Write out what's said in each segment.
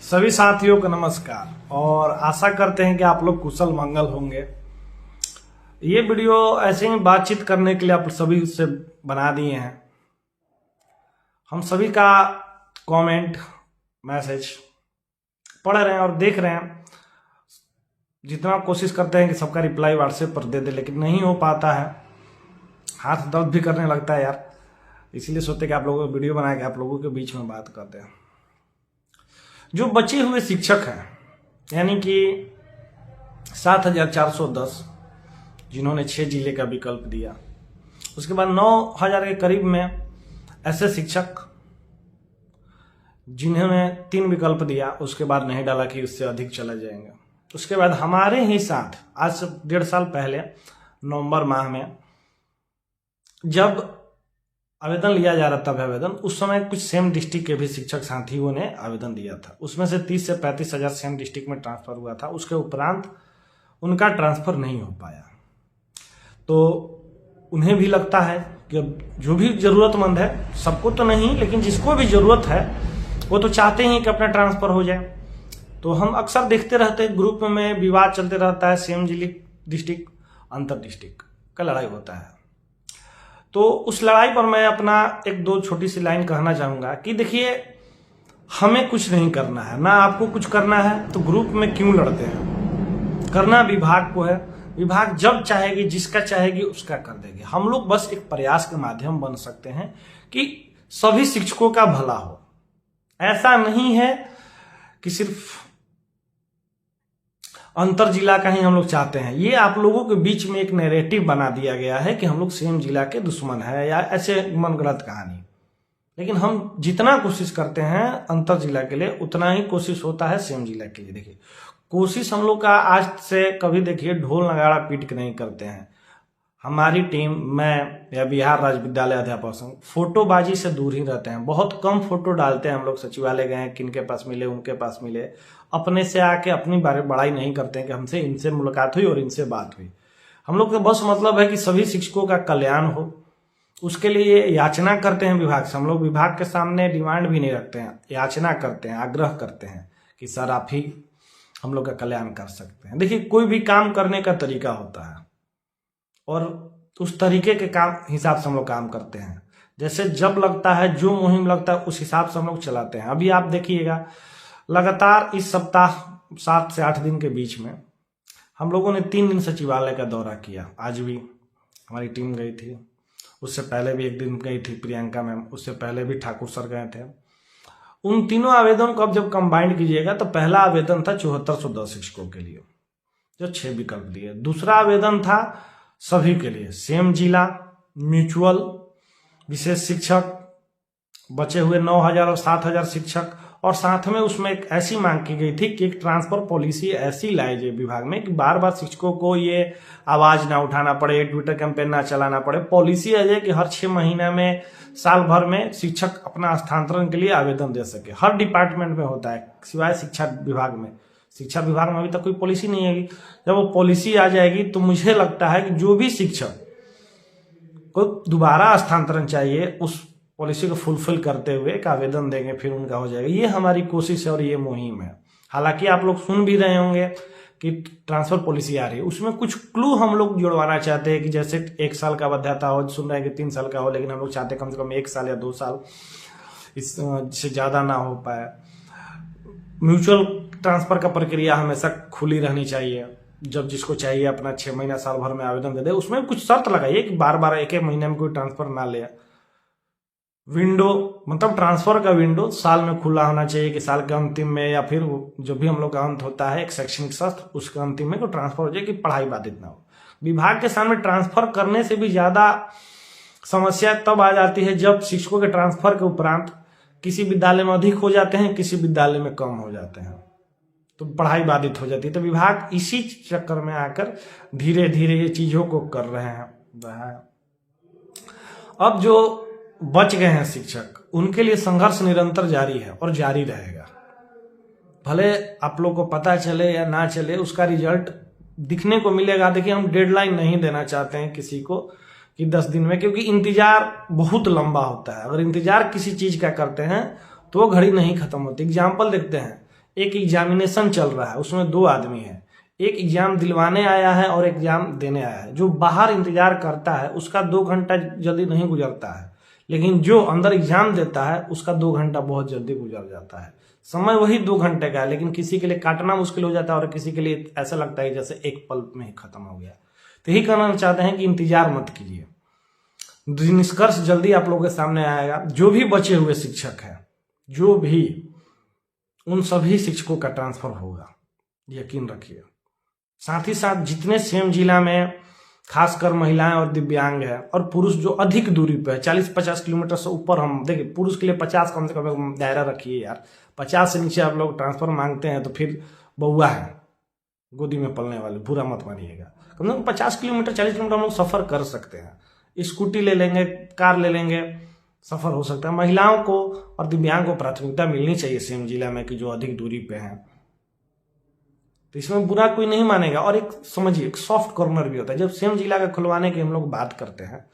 सभी साथियों को नमस्कार और आशा करते हैं कि आप लोग कुशल मंगल होंगे। ये वीडियो ऐसे ही बातचीत करने के लिए आप सभी से बना दिए हैं। हम सभी का कमेंट मैसेज पढ़ रहे हैं और देख रहे हैं। जितना कोशिश करते हैं कि सबका रिप्लाई व्हाट्सएप पर दे दे, लेकिन नहीं हो पाता है। हाथ दर्द भी करने लगता है यार, इसलिए सोचते कि आप लोगों को वीडियो बना के आप लोगों के बीच में बात करते हैं। जो बचे हुए शिक्षक हैं, यानी कि 7,410 जिन्होंने 6 जिले का विकल्प दिया, उसके बाद 9,000 के करीब में ऐसे शिक्षक जिन्होंने 3 विकल्प दिया, उसके बाद नहीं डाला कि उससे अधिक चले जाएंगे। उसके बाद हमारे ही साथ आज से 1.5 साल पहले नवंबर माह में जब आवेदन लिया जा रहा था आवेदन, उस समय कुछ सेम डिस्ट्रिक्ट के भी शिक्षक साथियों ने आवेदन दिया था। उसमें से 30 से 35 हजार सेम डिस्ट्रिक्ट में ट्रांसफर हुआ था। उसके उपरांत उनका ट्रांसफर नहीं हो पाया। तो उन्हें भी लगता है कि जो भी जरूरतमंद है, सबको तो नहीं लेकिन जिसको भी जरूरत है वो तो चाहते हैं कि अपना ट्रांसफर हो जाए। तो हम अक्सर देखते रहते हैं ग्रुप में विवाद चलते रहता है, सेम जिले डिस्ट्रिक्ट अंतर डिस्ट्रिक्ट का लड़ाई होता है। तो उस लड़ाई पर मैं अपना 1-2 छोटी सी लाइन कहना चाहूंगा कि देखिए, हमें कुछ नहीं करना है, ना आपको कुछ करना है, तो ग्रुप में क्यों लड़ते हैं? करना विभाग को है। विभाग जब चाहेगी, जिसका चाहेगी उसका कर देगी। हम लोग बस एक प्रयास के माध्यम बन सकते हैं कि सभी शिक्षकों का भला हो। ऐसा नहीं है कि सिर्फ अंतर जिला का ही हम लोग चाहते हैं। ये आप लोगों के बीच में एक नैरेटिव बना दिया गया है कि हम लोग सेम जिला के दुश्मन है या ऐसे मनगढ़ंत कहानी। लेकिन हम जितना कोशिश करते हैं अंतर जिला के लिए, उतना ही कोशिश होता है सेम जिला के लिए। देखिए, कोशिश हम लोग का आज से कभी देखिए ढोल नगाड़ा पीट के नहीं करते हैं। हमारी टीम, मैं या बिहार राज्य विद्यालय अध्यापक संघ, फोटोबाजी से दूर ही रहते हैं। बहुत कम फोटो डालते हैं हम लोग। सचिवालय गए, किनके पास मिले, उनके पास मिले, अपने से आके अपनी बड़ाई नहीं करते हैं कि हमसे इनसे मुलाकात हुई और इनसे बात हुई। हम लोग का बस मतलब है कि सभी शिक्षकों का कल्याण हो। उसके लिए याचना करते हैं विभाग से। हम लोग विभाग के सामने डिमांड भी नहीं रखते हैं, याचना करते हैं, आग्रह करते हैं कि सर आप ही हम लोग का कल्याण कर सकते हैं। देखिए, कोई भी काम करने का तरीका होता है और उस तरीके के काम हिसाब से हम लोग काम करते हैं। जैसे जब लगता है, जो मुहिम लगता है, उस हिसाब से हम लोग चलाते हैं। अभी आप देखिएगा, लगातार इस सप्ताह 7 से 8 दिन के बीच में हम लोगों ने 3 दिन सचिवालय का दौरा किया। आज भी हमारी टीम गई थी, उससे पहले भी 1 दिन गई थी प्रियंका मैम, उससे पहले भी ठाकुर सर गए थे। उन तीनों आवेदन को अब जब कंबाइंड कीजिएगा तो पहला आवेदन था 7410 शिक्षकों के लिए, जो 6 विकल्प दिए। दूसरा आवेदन था सभी के लिए, सेम जिला, म्यूचुअल, विशेष शिक्षक, बचे हुए 9,000 और 7,000 शिक्षक। और साथ में उसमें एक ऐसी मांग की गई थी कि एक ट्रांसफर पॉलिसी ऐसी लाई जाए विभाग में कि बार बार शिक्षकों को ये आवाज ना उठाना पड़े, ट्विटर कैंपेन ना चलाना पड़े। पॉलिसी आ जाए कि हर 6 महीना में, साल भर में शिक्षक अपना स्थानांतरण के लिए आवेदन दे सके। हर डिपार्टमेंट में होता है, सिवाय शिक्षा विभाग में। शिक्षा विभाग में अभी तक कोई पॉलिसी नहीं आएगी। जब वो पॉलिसी आ जाएगी तो मुझे लगता है कि जो भी शिक्षक को दोबारा स्थानांतरण चाहिए, उस पॉलिसी को फुलफिल करते हुए एक आवेदन देंगे, फिर उनका हो जाएगा। ये हमारी कोशिश है और ये मुहिम है। हालांकि आप लोग सुन भी रहे होंगे कि ट्रांसफर पॉलिसी आ रही है, उसमें कुछ क्लू हम लोग जुड़वाना चाहते हैं कि जैसे 1 साल का बाध्यता हो, सुन रहे हैं कि 3 साल का हो, लेकिन हम लोग चाहते हैं कम से कम 1 साल या 2 साल, इससे ज्यादा ना हो पाए। म्यूचुअल ट्रांसफर का प्रक्रिया हमेशा खुली रहनी चाहिए। जब जिसको चाहिए अपना 6 महीना, साल भर में आवेदन दे दे। उसमें कुछ शर्त लगाइए कि बार बार 1-1 महीने में कोई ट्रांसफर ना ले। विंडो, मतलब ट्रांसफर का विंडो साल में खुला होना चाहिए कि साल के अंतिम में या फिर जो भी हम लोग का अंत होता है एक शैक्षणिक सत्र, उसके अंतिम में कोई ट्रांसफर हो जाए कि पढ़ाई बाधित ना हो। विभाग के सामने ट्रांसफर करने से भी ज्यादा समस्या तब आ जाती है जब शिक्षकों के ट्रांसफर के उपरांत किसी विद्यालय में अधिक हो जाते हैं, किसी विद्यालय में कम हो जाते हैं, तो पढ़ाई बाधित हो जाती है। तो विभाग इसी चक्कर में आकर धीरे धीरे ये चीजों को कर रहे हैं। अब जो बच गए हैं शिक्षक, उनके लिए संघर्ष निरंतर जारी है और जारी रहेगा। भले आप लोग को पता चले या ना चले, उसका रिजल्ट दिखने को मिलेगा। देखिए, हम डेडलाइन नहीं देना चाहते हैं किसी को कि 10 दिन में, क्योंकि इंतजार बहुत लंबा होता है। अगर इंतजार किसी चीज का करते हैं तो घड़ी नहीं खत्म होती। एग्जाम्पल देखते हैं, एक एग्जामिनेशन चल रहा है, उसमें 2 आदमी है, एक एग्जाम दिलवाने आया है और एग्जाम देने आया है। जो बाहर इंतजार करता है उसका 2 घंटा जल्दी नहीं गुजरता है, लेकिन जो अंदर एग्जाम देता है उसका 2 घंटा बहुत जल्दी गुजर जाता है। समय वही 2 घंटे का है, लेकिन किसी के लिए काटना मुश्किल हो जाता है और किसी के लिए ऐसा लगता है जैसे एक पल में ही खत्म हो गया। तो यही कहना चाहते हैं कि इंतजार मत कीजिए, निष्कर्ष जल्दी आप लोगों के सामने आएगा। जो भी बचे हुए शिक्षक हैं, जो भी, उन सभी शिक्षकों का ट्रांसफर होगा, यकीन रखिए। साथ ही साथ जितने सेम जिला में खासकर महिलाएं और दिव्यांग है और पुरुष जो अधिक दूरी पे है, 40-50 किलोमीटर से ऊपर, हम देखिए पुरुष के लिए 50 कम से कम दायरा रखिए यार। 50 से नीचे आप लोग ट्रांसफर मांगते हैं तो फिर बउआ है गोदी में पलने वाले, बुरा मत मानिएगा। कम से कम 50 किलोमीटर 40 किलोमीटर हम लोग सफर कर सकते हैं, स्कूटी ले लेंगे, कार ले लेंगे, सफर हो सकता है। महिलाओं को और दिव्यांग को प्राथमिकता मिलनी चाहिए सेम जिला में कि जो अधिक दूरी पे हैं, तो इसमें बुरा कोई नहीं मानेगा। और एक समझिए, एक सॉफ्ट कॉर्नर भी होता है। जब सेम जिला का खुलवाने की हम लोग बात करते हैं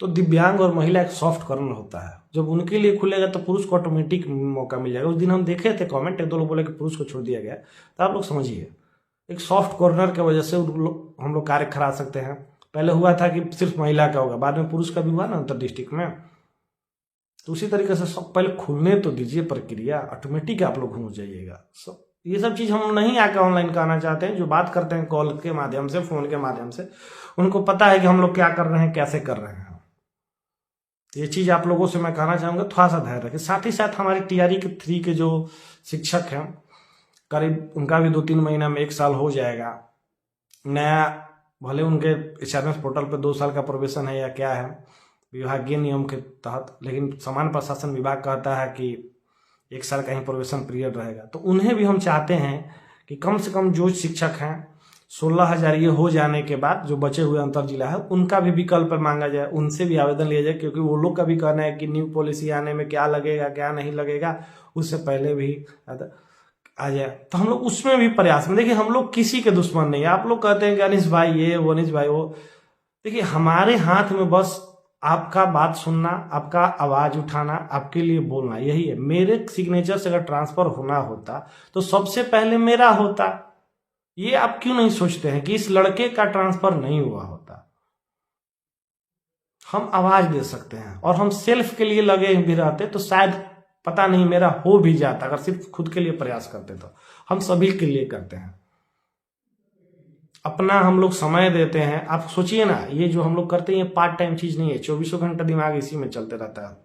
तो दिव्यांग और महिला एक सॉफ्ट कॉर्नर होता है। जब उनके लिए खुलेगा तो पुरुष को ऑटोमेटिक मौका मिल जाएगा। उस दिन हम देखे थे कमेंट, 1-2 लोग बोले कि पुरुष को छोड़ दिया गया, तो आप लोग समझिए एक सॉफ्ट कॉर्नर की वजह से हम लोग कार्य करा सकते हैं। पहले हुआ था कि सिर्फ महिला का होगा, बाद में पुरुष का भी हुआ ना अंतर डिस्ट्रिक्ट में। तो उसी तरीके से सब पहले खुलने तो दीजिए प्रक्रिया, ऑटोमेटिक आप लोग घूम जाइएगा। ये सब चीज हम नहीं आके ऑनलाइन कहना चाहते हैं। जो बात करते हैं कॉल के माध्यम से, फोन के माध्यम से, उनको पता है कि हम लोग क्या कर रहे हैं, कैसे कर रहे हैं। ये चीज आप लोगों से मैं कहना चाहूंगा, थोड़ा सा धैर्य रखें। साथ ही साथ हमारी टीआरई के 3 के जो शिक्षक हैं, करीब उनका भी 2-3 महीना में 1 साल हो जाएगा। नया भले उनके एचआरएस पोर्टल पे 2 साल का प्रोबेशन है या क्या है विभागीय नियम के तहत, लेकिन सामान्य प्रशासन विभाग कहता है कि 1 साल का ही प्रोबेशन पीरियड रहेगा। तो उन्हें भी हम चाहते हैं कि कम से कम जो शिक्षक हैं 16,000 ये हो जाने के बाद जो बचे हुए अंतर जिला है उनका भी विकल्प मांगा जाए, उनसे भी आवेदन लिया जाए। क्योंकि वो लोग का भी कहना है कि न्यू पॉलिसी आने में क्या लगेगा क्या नहीं लगेगा, उससे पहले भी आ जाए। तो हम लोग उसमें भी प्रयास में, देखिए हम लोग किसी के दुश्मन नहीं है। आप लोग कहते हैं कि अनिश भाई ये, वो अनिश भाई वो, देखिए हमारे हाथ में बस आपका बात सुनना, आपका आवाज उठाना, आपके लिए बोलना, यही है। मेरे सिग्नेचर से अगर ट्रांसफर होना होता तो सबसे पहले मेरा होता। ये आप क्यों नहीं सोचते हैं कि इस लड़के का ट्रांसफर नहीं हुआ होता? हम आवाज दे सकते हैं और हम सेल्फ के लिए लगे भी रहते तो शायद पता नहीं मेरा हो भी जाता। अगर सिर्फ खुद के लिए प्रयास करते तो हम सभी के लिए करते हैं, अपना हम लोग समय देते हैं। आप सोचिए ना, ये जो हम लोग करते हैं ये पार्ट टाइम चीज नहीं है। 24 घंटा दिमाग इसी में चलते रहता है,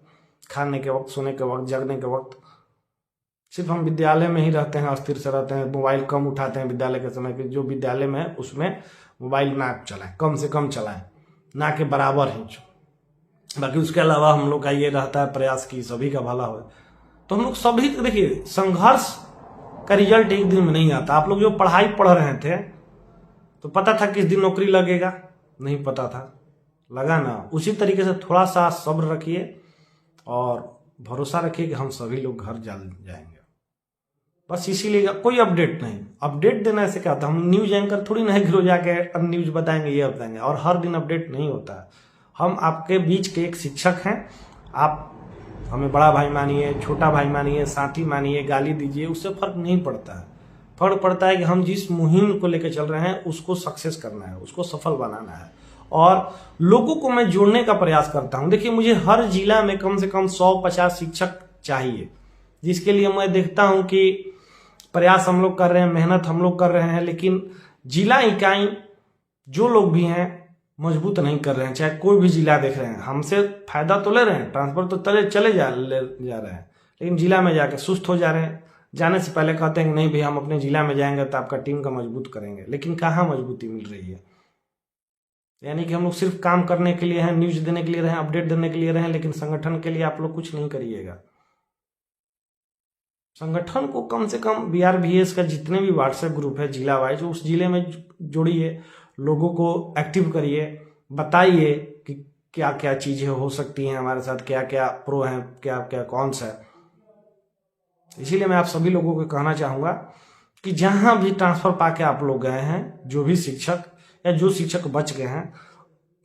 खाने के वक्त, सोने के वक्त, जगने के वक्त। सिर्फ हम विद्यालय में ही रहते हैं, अस्थिर से रहते हैं, मोबाइल कम उठाते हैं विद्यालय के समय के। जो विद्यालय में है उसमें मोबाइल ना चलाएं, कम से कम चलाएं, ना के बराबर ही। बाकी उसके अलावा हम लोग का ये रहता है प्रयास की सभी का भला हो। तो हम लोग सभी, देखिए संघर्ष का रिजल्ट एक दिन में नहीं आता। आप लोग जो पढ़ाई पढ़ रहे थे तो पता था किस दिन नौकरी लगेगा? नहीं पता था, लगा ना। उसी तरीके से थोड़ा सा सब्र रखिए और भरोसा रखिए कि हम सभी लोग घर जाएंगे। बस इसीलिए कोई अपडेट नहीं, अपडेट देना ऐसे क्या होता है? हम न्यूज एंकर थोड़ी ना घिरो जाके न्यूज बताएंगे, ये बताएंगे, और हर दिन अपडेट नहीं होता है। हम आपके बीच के एक शिक्षक हैं, आप हमें बड़ा भाई मानिए, छोटा भाई मानिए, साथी मानिए, गाली दीजिए, उससे फर्क नहीं पड़ता है। फर्क पड़ता है कि हम जिस मुहिम को लेकर चल रहे हैं उसको सक्सेस करना है, उसको सफल बनाना है और लोगों को मैं जोड़ने का प्रयास करता हूं। देखिए मुझे हर जिला में कम से कम 100-50 शिक्षक चाहिए, जिसके लिए मैं देखता हूं कि प्रयास हम लोग कर रहे हैं, मेहनत हम लोग कर रहे हैं, लेकिन जिला इकाई जो लोग भी हैं मजबूत नहीं कर रहे हैं। चाहे कोई भी जिला देख रहे हैं, हमसे फायदा तो ले रहे हैं, ट्रांसफर तो चले जा रहे हैं, लेकिन जिला में जाके सुस्त हो जा रहे हैं। जाने से पहले कहते हैं कि नहीं भैया हम अपने जिला में जाएंगे तो आपका टीम का मजबूत करेंगे, लेकिन कहाँ मजबूती मिल रही है? यानी कि हम लोग सिर्फ काम करने के लिए हैं, न्यूज देने के लिए रहे, अपडेट देने के लिए रहे, लेकिन संगठन के लिए आप लोग कुछ नहीं करिएगा। संगठन को कम से कम BRVS का जितने भी व्हाट्सएप ग्रुप है जिला वाइज, उस जिले में जोड़िए, लोगों को एक्टिव करिए, बताइए कि क्या क्या चीजें हो सकती हैं हमारे साथ, क्या क्या प्रो है, क्या क्या कॉन्स है। इसीलिए मैं आप सभी लोगों को कहना चाहूंगा कि जहां भी ट्रांसफर पाके आप लोग गए हैं, जो भी शिक्षक या जो शिक्षक बच गए हैं,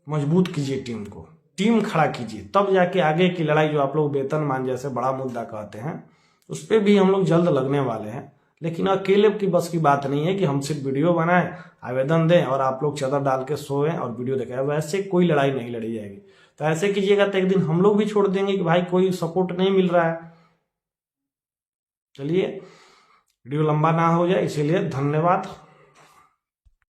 मजबूत कीजिए टीम को, टीम खड़ा कीजिए, तब जाके आगे की लड़ाई जो आप लोग वेतनमान जैसे बड़ा मुद्दा कहते हैं उस पर भी हम लोग जल्द लगने वाले हैं। लेकिन अकेले की बस की बात नहीं है कि हम सिर्फ वीडियो बनाएं, आवेदन दें और आप लोग चादर डाल के सोएं और वीडियो देखें। वैसे कोई लड़ाई नहीं लड़ी जाएगी। तो ऐसे कीजिएगा तो एक दिन हम लोग भी छोड़ देंगे कि भाई कोई सपोर्ट नहीं मिल रहा है। चलिए, वीडियो लंबा ना हो जाए इसीलिए धन्यवाद।